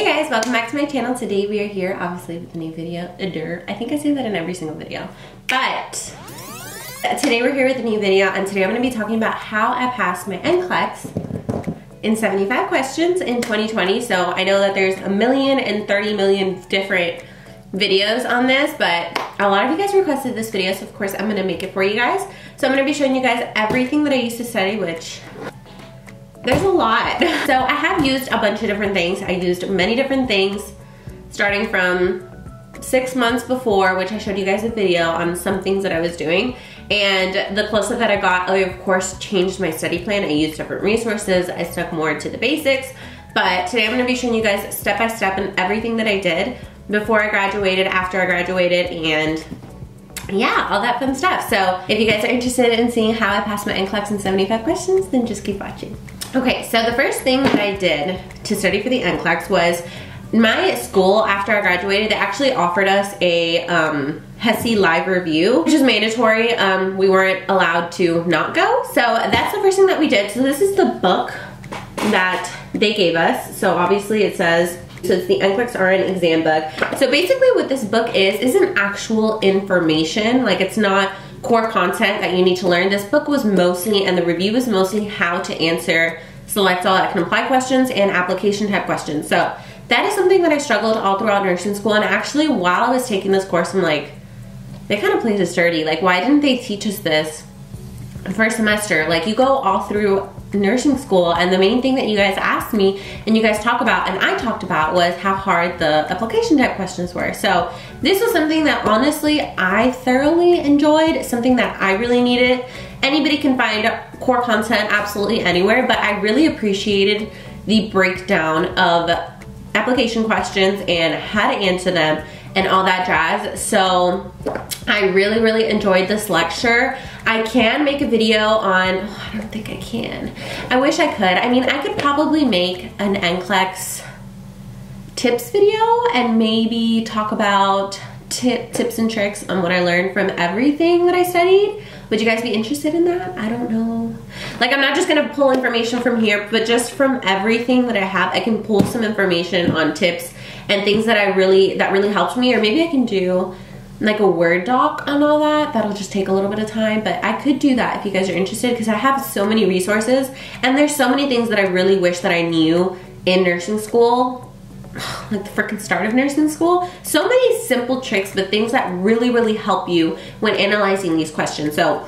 Hey guys, welcome back to my channel. Today we are here, obviously, with a new video. I think I say that in every single video. But today we're here with a new video, and today I'm going to be talking about how I passed my NCLEX in 75 questions in 2020. So I know that there's 1,030 million different videos on this, but a lot of you guys requested this video, so of course I'm going to make it for you guys. So I'm going to be showing you guys everything that I used to study, which there's a lot. So I have used a bunch of different things. I used many different things, starting from 6 months before, which I showed you guys a video on some things that I was doing. And the closer that I got, I of course changed my study plan. I used different resources. I stuck more to the basics. But today I'm gonna be showing you guys step by step and everything that I did before I graduated, after I graduated, and yeah, all that fun stuff. So if you guys are interested in seeing how I passed my NCLEX in 75 questions, then just keep watching. Okay, so the first thing that I did to study for the NCLEX was my school, after I graduated, they actually offered us a HESI live review, which is mandatory. We weren't allowed to not go. So that's the first thing that we did. So this is the book that they gave us. So obviously it says, so it's the NCLEX RN exam book. So basically what this book is an actual information. Like, it's not core content that you need to learn. This book was mostly, and the review was mostly, how to answer select all that can apply questions and application type questions. So that is something that I struggled all throughout nursing school. And actually, while I was taking this course, I'm like, they kind of played us dirty. Like, why didn't they teach us this first semester? Like, you go all through nursing school, and the main thing that you guys asked me and you guys talk about and I talked about was how hard the application type questions were. So this was something that honestly I thoroughly enjoyed, something that I really needed. Anybody can find core content absolutely anywhere, but I really appreciated the breakdown of application questions and how to answer them and all that jazz. So I really enjoyed this lecture. I can make a video on, oh, I don't think I can. I wish I could. I mean, I could probably make an NCLEX tips video and maybe talk about tips and tricks on what I learned from everything that I studied. Would you guys be interested in that? I don't know. Like, I'm not just gonna pull information from here, but just from everything that I have, I can pull some information on tips and things that really helped me. Or maybe I can do like a Word doc on all that. That'll just take a little bit of time, but I could do that if you guys are interested, because I have so many resources and there's so many things that I really wish that I knew in nursing school, like the freaking start of nursing school. So many simple tricks, but things that really help you when analyzing these questions. So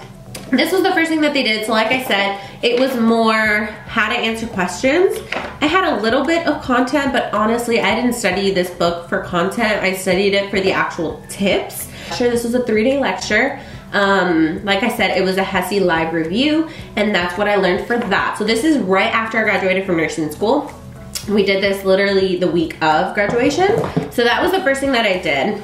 this was the first thing that they did. So like I said, it was more how to answer questions. I had a little bit of content, but honestly, I didn't study this book for content. I studied it for the actual tips. Sure, this was a 3-day lecture. Like I said, it was a HESI live review, and that's what I learned for that. So this is right after I graduated from nursing school. We did this literally the week of graduation. So that was the first thing that I did.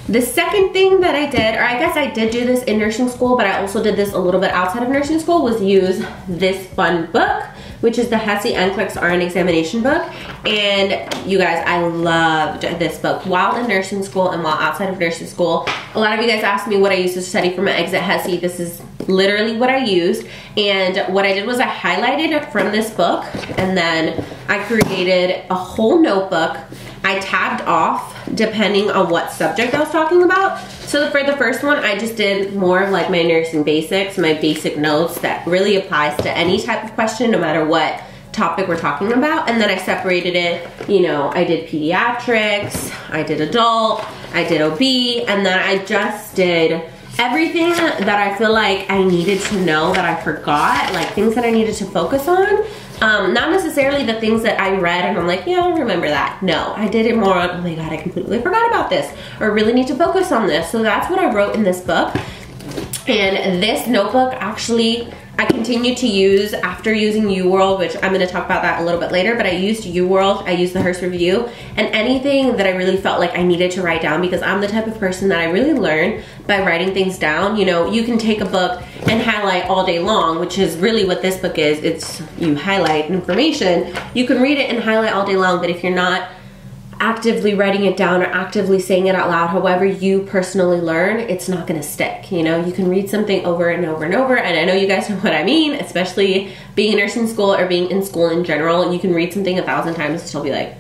The second thing that I did, or I guess I did do this in nursing school, but I also did this a little bit outside of nursing school, was use this fun book, which is the HESI NCLEX RN examination book. And you guys, I loved this book while in nursing school and while outside of nursing school. A lot of you guys asked me what I used to study for my exit HESI. This is literally what I used. And what I did was I highlighted it from this book, and then I created a whole notebook. I tabbed off depending on what subject I was talking about. So for the first one, I just did more of like my nursing basics, my basic notes that really applies to any type of question, no matter what topic we're talking about. And then I separated it, you know, I did pediatrics, I did adult, I did OB, and then I just did everything that I feel like I needed to know that I forgot, like things that I needed to focus on. Not necessarily the things that I read and I'm like, yeah, I remember that. No, I did it more on, oh my God, I completely forgot about this, or really need to focus on this. So that's what I wrote in this book. And this notebook, actually, I continue to use after using uWorld, which I'm gonna talk about that a little bit later, but I used uWorld, I used the Hurst review, and anything that I really felt like I needed to write down, because I'm the type of person that I really learn by writing things down. You know, you can take a book and highlight all day long, which is really what this book is. It's, you highlight information. You can read it and highlight all day long, but if you're not actively writing it down or actively saying it out loud, however you personally learn, it's not gonna stick. You know, you can read something over and over and over, and I know you guys know what I mean, especially being in nursing school or being in school in general. You can read something 1,000 times and still be like,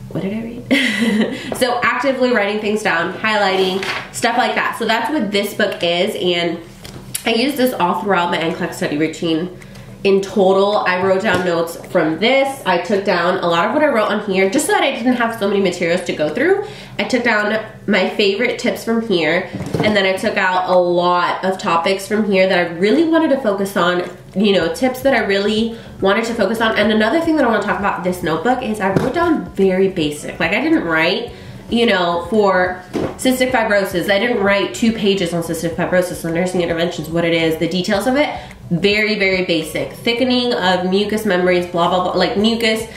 what did I read? So actively writing things down, highlighting, stuff like that. So that's what this book is, and I use this all throughout my NCLEX study routine. In total, I wrote down notes from this. I took down a lot of what I wrote on here just so that I didn't have so many materials to go through. I took down my favorite tips from here, and then I took out a lot of topics from here that I really wanted to focus on, you know, tips that I really wanted to focus on. And another thing that I want to talk about this notebook is I wrote down very basic. Like, I didn't write, you know, for cystic fibrosis, I didn't write 2 pages on cystic fibrosis, on nursing interventions, what it is, the details of it. Very, very basic. Thickening of mucous membranes, blah, blah, blah, like mucus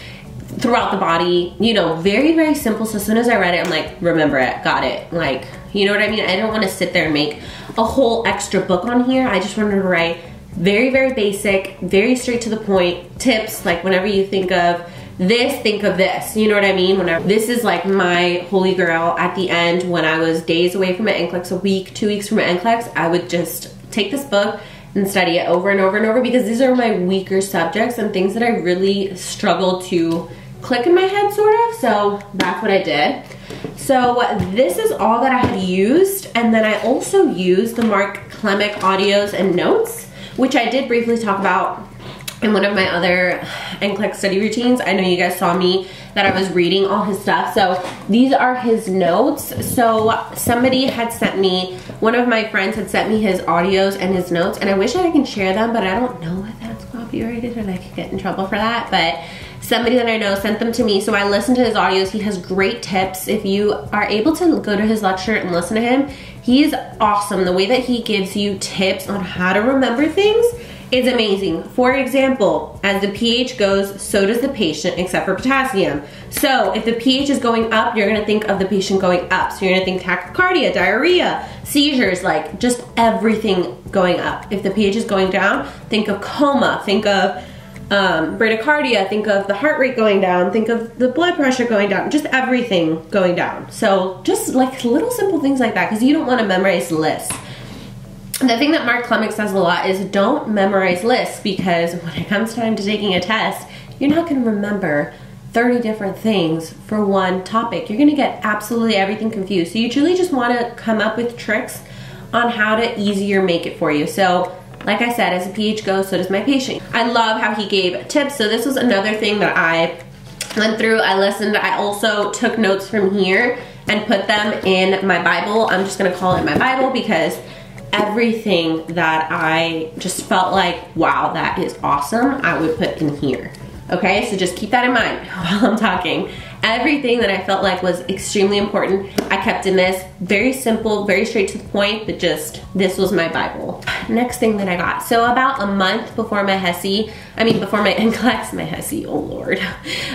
throughout the body, you know, very, very simple. So as soon as I read it, I'm like, remember it, got it. Like, you know what I mean? I didn't want to sit there and make a whole extra book on here. I just wanted to write very, very basic, very straight to the point tips. Like, whenever you think of this, think of this, you know what I mean? Whenever, this is like my holy grail at the end. When I was days away from my NCLEX, a week, 2 weeks from my NCLEX, I would just take this book and study it over and over and over, because these are my weaker subjects and things that I really struggle to click in my head, sort of. So that's what I did. So this is all that I had used, and then I also used the Mark Klemic audios and notes, which I did briefly talk about in one of my other NCLEX study routines. I know you guys saw me that I was reading all his stuff. So these are his notes. So somebody had sent me, one of my friends had sent me his audios and his notes, and I wish I can share them, but I don't know if that's copyrighted and I could get in trouble for that. But somebody that I know sent them to me, so I listened to his audios. He has great tips. If you are able to go to his lecture and listen to him, he's awesome. The way that he gives you tips on how to remember things is amazing. For example, as the pH goes, so does the patient, except for potassium. So if the pH is going up, you're gonna think of the patient going up. So you're gonna think tachycardia, diarrhea, seizures, like just everything going up. If the pH is going down, think of coma, think of bradycardia, think of the heart rate going down, think of the blood pressure going down, just everything going down. So just like little simple things like that, because you don't wanna memorize lists. The thing that Mark Klemic says a lot is don't memorize lists, because when it comes time to taking a test, you're not going to remember 30 different things for one topic. You're going to get absolutely everything confused. So you truly just want to come up with tricks on how to easier make it for you. So like I said, as the pH goes, so does my patient. I love how he gave tips. So this was another thing that I went through. I listened. I also took notes from here and put them in my Bible. I'm just going to call it my Bible, because everything that I just felt like, wow, that is awesome, I would put in here. Okay, so just keep that in mind while I'm talking. Everything that I felt like was extremely important, I kept in this. Very simple, very straight to the point, but just, this was my Bible. Next thing that I got. So about a month before my HESI, before my NCLEX, my HESI, oh Lord.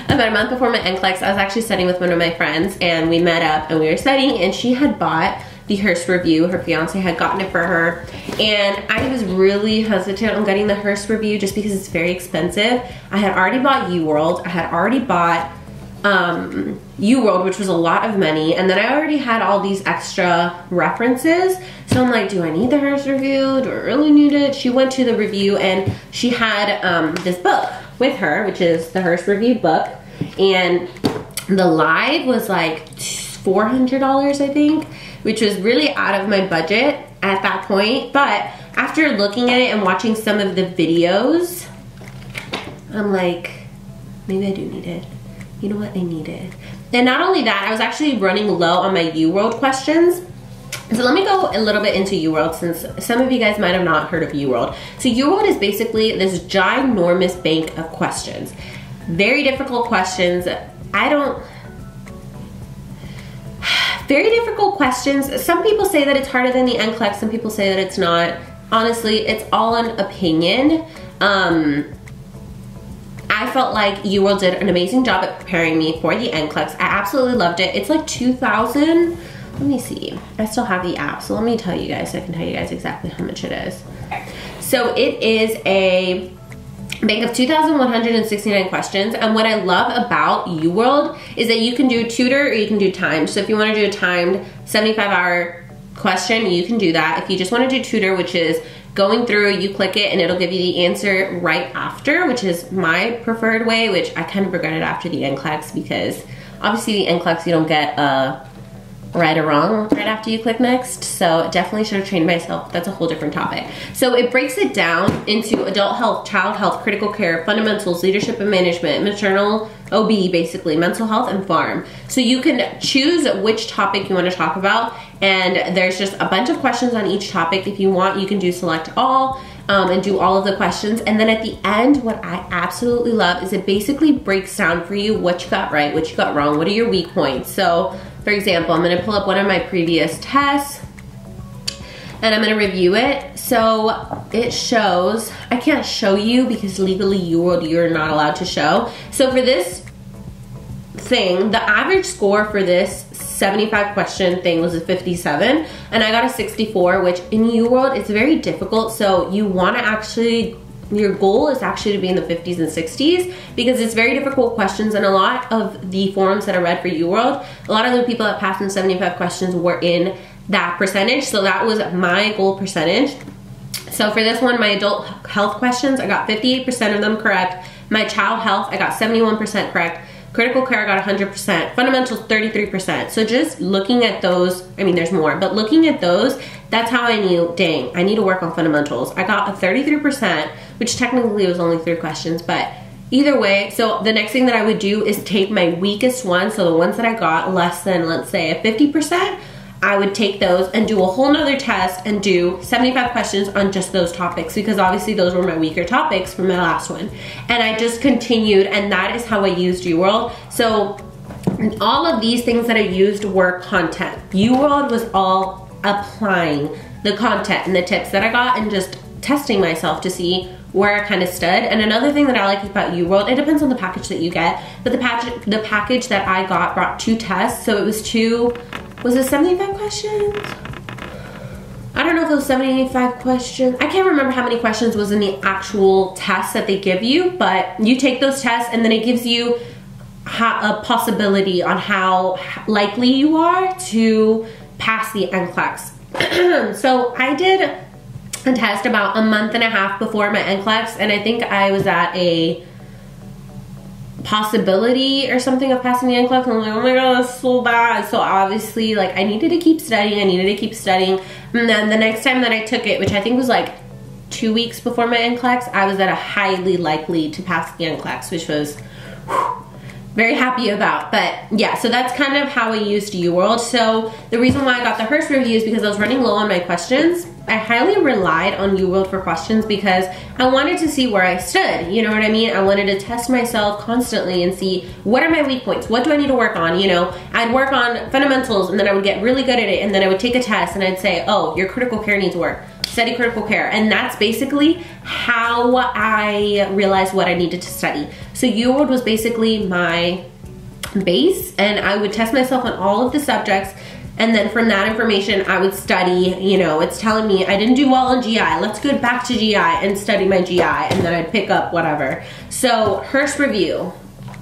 About a month before my NCLEX, I was actually studying with one of my friends, and we met up and we were studying, and she had bought the Hurst review. Her fiance had gotten it for her, and I was really hesitant on getting the Hurst review just because it's very expensive. I had already bought uWorld. I had already bought uWorld, which was a lot of money, and then I already had all these extra references. So I'm like, do I need the Hurst review? Do I really need it? She went to the review, and she had this book with her, which is the Hurst review book, and the live was like $400, I think, which was really out of my budget at that point. But after looking at it and watching some of the videos, I'm like, maybe I do need it. You know what, I need it. And not only that, I was actually running low on my uWorld questions. So let me go a little bit into uWorld, since some of you guys might have not heard of uWorld. So uWorld is basically this ginormous bank of questions. Very difficult questions. Very difficult questions. Some people say that it's harder than the NCLEX, some people say that it's not. Honestly, it's all an opinion. I felt like uWorld did an amazing job at preparing me for the NCLEX. I absolutely loved it. It's like 2,000. Let me see. I still have the app, so let me tell you guys, so I can tell you guys exactly how much it is. So it is a bank of 2,169 questions, and what I love about uWorld is that you can do tutor or you can do timed. So if you want to do a timed 75-hour question, you can do that. If you just want to do tutor, which is going through, you click it and it'll give you the answer right after, which is my preferred way, which I kind of regretted after the NCLEX because Obviously the NCLEX, you don't get right or wrong right after you click next, so definitely should have trained myself. That's a whole different topic. So it breaks it down into adult health, child health, critical care, fundamentals, leadership and management, maternal, OB basically, mental health, and farm. So you can choose which topic you want to talk about, and there's just a bunch of questions on each topic. If you want, you can do select all and do all of the questions. And then at the end, what I absolutely love is it basically breaks down for you what you got right, what you got wrong, what are your weak points. So for example, I'm gonna pull up one of my previous tests and I'm gonna review it. So it shows, I can't show you because legally you're not allowed to show. So for this thing, the average score for this 75 question thing was a 57 and I got a 64, which in uWorld it's very difficult. So you wanna actually, your goal is actually to be in the 50s and 60s because it's very difficult questions, and a lot of the forums that I read for uWorld, a lot of the people that passed in 75 questions were in that percentage, so that was my goal percentage. So for this one, my adult health questions, I got 58% of them correct. My child health, I got 71% correct. Critical care, I got 100%. Fundamentals, 33%. So just looking at those, I mean there's more, but looking at those, that's how I knew, dang, I need to work on fundamentals. I got a 33%, which technically was only 3 questions, but either way, so the next thing that I would do is take my weakest ones, so the ones that I got less than, let's say, a 50%, I would take those and do a whole nother test and do 75 questions on just those topics, because obviously those were my weaker topics from my last one. And I just continued, and that is how I used uWorld. So all of these things that I used were content. uWorld was all applying the content and the tips that I got and just testing myself to see where I kind of stood. And another thing that I like about uWorld, it depends on the package that you get, but the package that I got brought 2 tests, so it was 2, was it 75 questions? I don't know if it was 75 questions. I can't remember how many questions was in the actual test that they give you, but you take those tests and then it gives you a possibility on how likely you are to pass the NCLEX. So I did a test about a month and a half before my NCLEX, and I think I was at a possibility or something of passing the NCLEX, and I'm like, oh my god, that's so bad. So obviously, like, I needed to keep studying, and then the next time that I took it, which I think was like 2 weeks before my NCLEX, I was at a highly likely to pass the NCLEX, which was very happy about. But yeah, so that's kind of how I used uWorld. So the reason why I got the Hurst review is because I was running low on my questions. I highly relied on uWorld for questions because I wanted to see where I stood, you know what I mean? I wanted to test myself constantly and see what are my weak points, what do I need to work on, you know? I'd work on fundamentals and then I would get really good at it, and then I would take a test and I'd say, oh, your critical care needs work. Study critical care. And that's basically how I realized what I needed to study. So uWorld was basically my base, and I would test myself on all of the subjects, and then from that information I would study, you know, it's telling me I didn't do well in GI, let's go back to GI and study my GI, and then I'd pick up whatever. So Hurst review.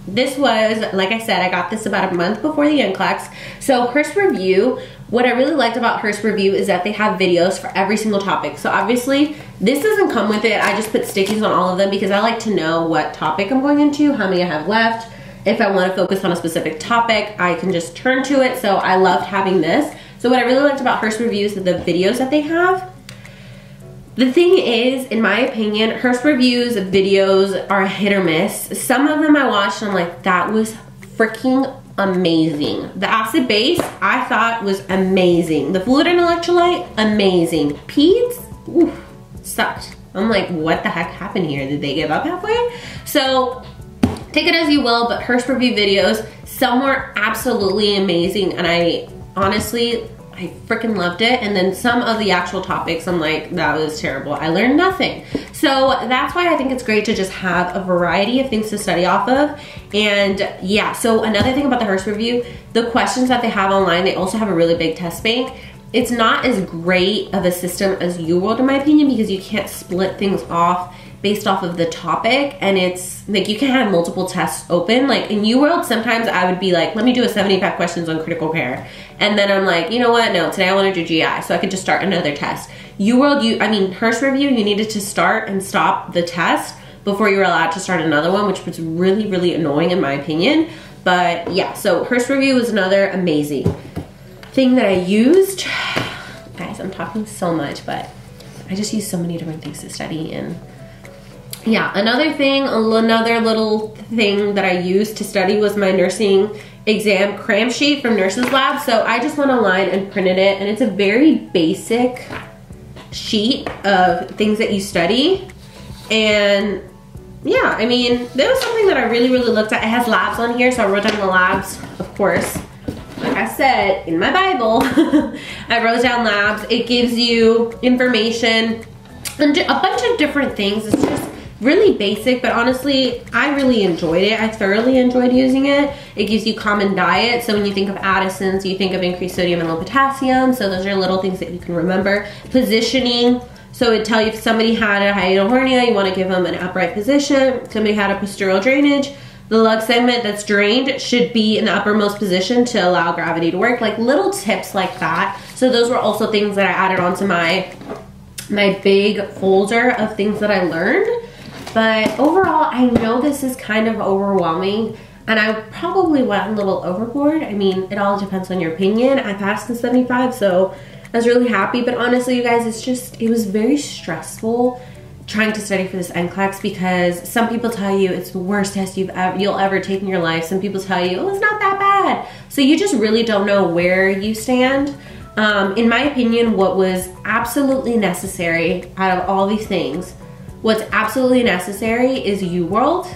This was, like I said, I got this about a month before the NCLEX. So Hurst review, what I really liked about Hurst review is that they have videos for every single topic. So obviously this doesn't come with it. I just put stickies on all of them because I like to know what topic I'm going into, how many I have left. If I want to focus on a specific topic, I can just turn to it. So I loved having this. So what I really liked about Hurst review is the videos that they have. The thing is, in my opinion, Hurst reviews videos are hit or miss. Some of them I watched and I'm like, that was freaking amazing. The acid base, I thought was amazing. The fluid and electrolyte, amazing. Peds, oof, sucked. I'm like, what the heck happened here? Did they give up halfway? So take it as you will, but Hurst review videos, some were absolutely amazing, and I honestly, I freaking loved it. And then some of the actual topics, I'm like, that was terrible. I learned nothing. So that's why I think it's great to just have a variety of things to study off of. And yeah, so another thing about the Hurst review, the questions that they have online, they also have a really big test bank. It's not as great of a system as uWorld in my opinion, because you can't split things off based off of the topic, and it's like you can have multiple tests open. Like in uWorld, sometimes I would be like, let me do a 75 questions on critical care, and then I'm like, you know what, no, today I want to do GI, so I could just start another test. uWorld, Hurst review, you needed to start and stop the test before you were allowed to start another one, which was really, really annoying in my opinion. But yeah, so Hurst review was another amazing thing that I used. Guys, I'm talking so much, but I just use so many different things to study. And yeah, another little thing that I used to study was my nursing exam cram sheet from Nurses Lab. So I just went online and printed it, and it's a very basic sheet of things that you study. And yeah, I mean, there was something that I really looked at. It has labs on here, so I wrote down the labs, of course. Like I said, in my Bible, I wrote down labs. It gives you information and a bunch of different things. It's just really basic, but honestly, I really enjoyed it. I thoroughly enjoyed using it. It gives you common diet. So when you think of Addison's, you think of increased sodium and low potassium. So those are little things that you can remember. Positioning. So it'd tell you if somebody had a hiatal hernia, you want to give them an upright position. If somebody had a postural drainage, the lung segment that's drained should be in the uppermost position to allow gravity to work. Like little tips like that. So those were also things that I added onto my big folder of things that I learned. But overall, I know this is kind of overwhelming, and I probably went a little overboard. I mean, it all depends on your opinion. I passed the 75, so I was really happy. But honestly, you guys, it was very stressful trying to study for this NCLEX, because some people tell you it's the worst test you'll ever take in your life. Some people tell you, oh, it's not that bad. So you just really don't know where you stand. In my opinion, what was absolutely necessary out of all these things, what's absolutely necessary is uWorld,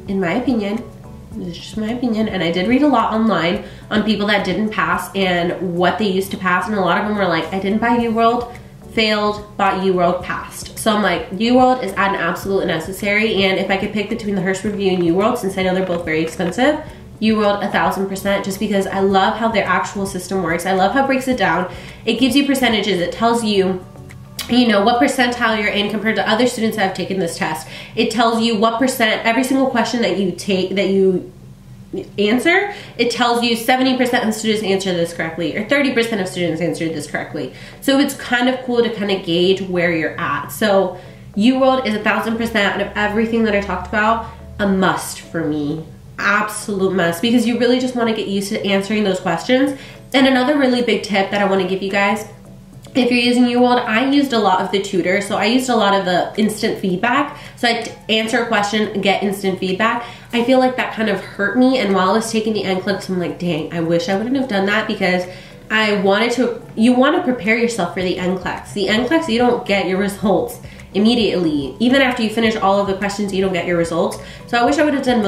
in my opinion. This is just my opinion, and I did read a lot online on people that didn't pass and what they used to pass, and a lot of them were like, I didn't buy uWorld, failed, bought uWorld, passed. So I'm like, uWorld is an absolute necessary, and if I could pick between the Hurst review and uWorld, since I know they're both very expensive, uWorld 1000%, just because I love how their actual system works. I love how it breaks it down. It gives you percentages. It tells you, you know, what percentile you're in compared to other students that have taken this test. It tells you what percent, every single question that you take, that you answer, it tells you 70% of students answered this correctly, or 30% of students answered this correctly. So it's kind of cool to kind of gauge where you're at. So uWorld is 1000% out of everything that I talked about, a must for me. Absolute must, because you really just want to get used to answering those questions. And another really big tip that I want to give you guys, if you're using uWorld, I used a lot of the tutor. So I used a lot of the instant feedback. So I'd answer a question and get instant feedback. I feel like that kind of hurt me. And while I was taking the NCLEX, I'm like, dang, I wish I wouldn't have done that, because I wanted to, you want to prepare yourself for the NCLEX. The NCLEX, you don't get your results immediately. Even after you finish all of the questions, you don't get your results. So I wish I would have done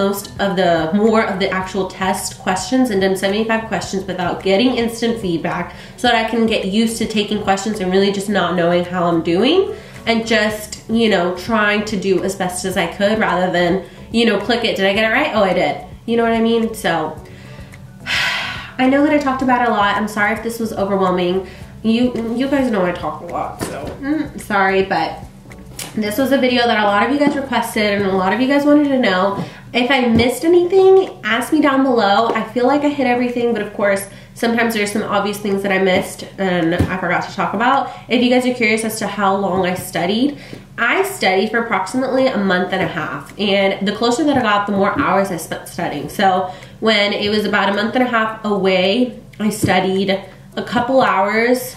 more of the actual test questions and done 75 questions without getting instant feedback, so that I can get used to taking questions and really just not knowing how I'm doing, and just, you know, trying to do as best as I could, rather than, you know, click it. Did I get it right? Oh, I did. You know what I mean? So I know that I talked about it a lot. I'm sorry if this was overwhelming. You guys know I talk a lot, so sorry, but this was a video that a lot of you guys requested and a lot of you guys wanted to know. If I missed anything, ask me down below. I feel like I hit everything, but of course, sometimes there's some obvious things that I missed and I forgot to talk about. If you guys are curious as to how long I studied for approximately a month and a half. And the closer that I got, the more hours I spent studying. So when it was about a month and a half away, I studied a couple hours.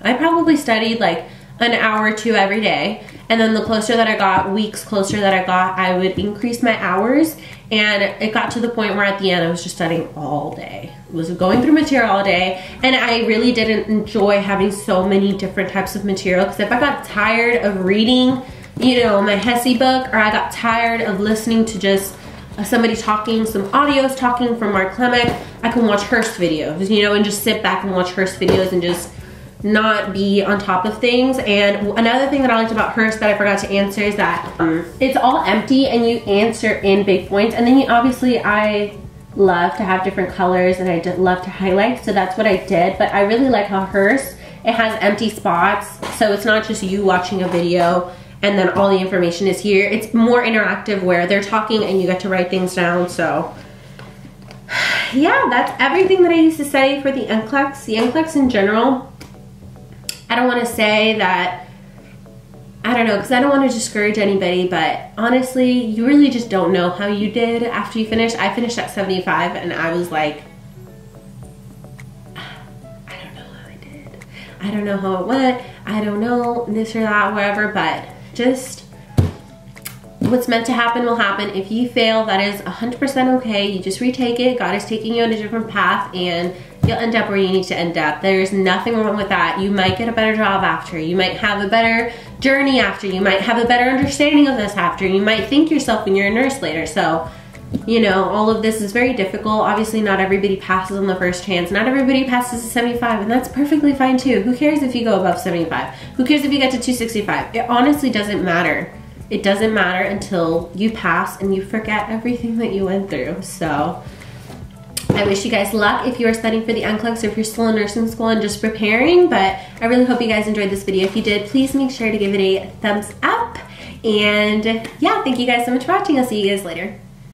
I probably studied like an hour or two every day. And then the closer that I got, weeks closer that I got, I would increase my hours. And it got to the point where at the end I was just studying all day. I was going through material all day. And I really didn't enjoy having so many different types of material, because if I got tired of reading, you know, my HESI book, or I got tired of listening to just somebody talking, some audios talking from Mark Clemick, I can watch Hurst videos, you know, and just sit back and watch Hurst videos and just not be on top of things. And another thing that I liked about Hurst that I forgot to answer is that it's all empty and you answer in big points. And then you obviously, I love to have different colors and I love to highlight, so that's what I did. But I really like how Hurst, it has empty spots, so it's not just you watching a video and then all the information is here. It's more interactive where they're talking and you get to write things down. So yeah, that's everything that I used to study for the NCLEX. The NCLEX in general, I don't want to say that, I don't don't know, because I don't want to discourage anybody, but honestly, you really just don't know how you did after you finished. I finished at 75 and I was like, I don't know how I did. I don't know how it went. I don't know this or that, whatever, but just what's meant to happen will happen. If you fail, that is 100% okay. You just retake it. God is taking you on a different path and you'll end up where you need to end up. There's nothing wrong with that. You might get a better job after. You might have a better journey after. You might have a better understanding of this after. You might think yourself when you're a nurse later. So, you know, all of this is very difficult. Obviously, not everybody passes on the first chance. Not everybody passes to 75, and that's perfectly fine too. Who cares if you go above 75? Who cares if you get to 265? It honestly doesn't matter. It doesn't matter until you pass and you forget everything that you went through. So I wish you guys luck if you are studying for the NCLEX or if you're still in nursing school and just preparing, but I really hope you guys enjoyed this video. If you did, please make sure to give it a thumbs up. And yeah, thank you guys so much for watching. I'll see you guys later.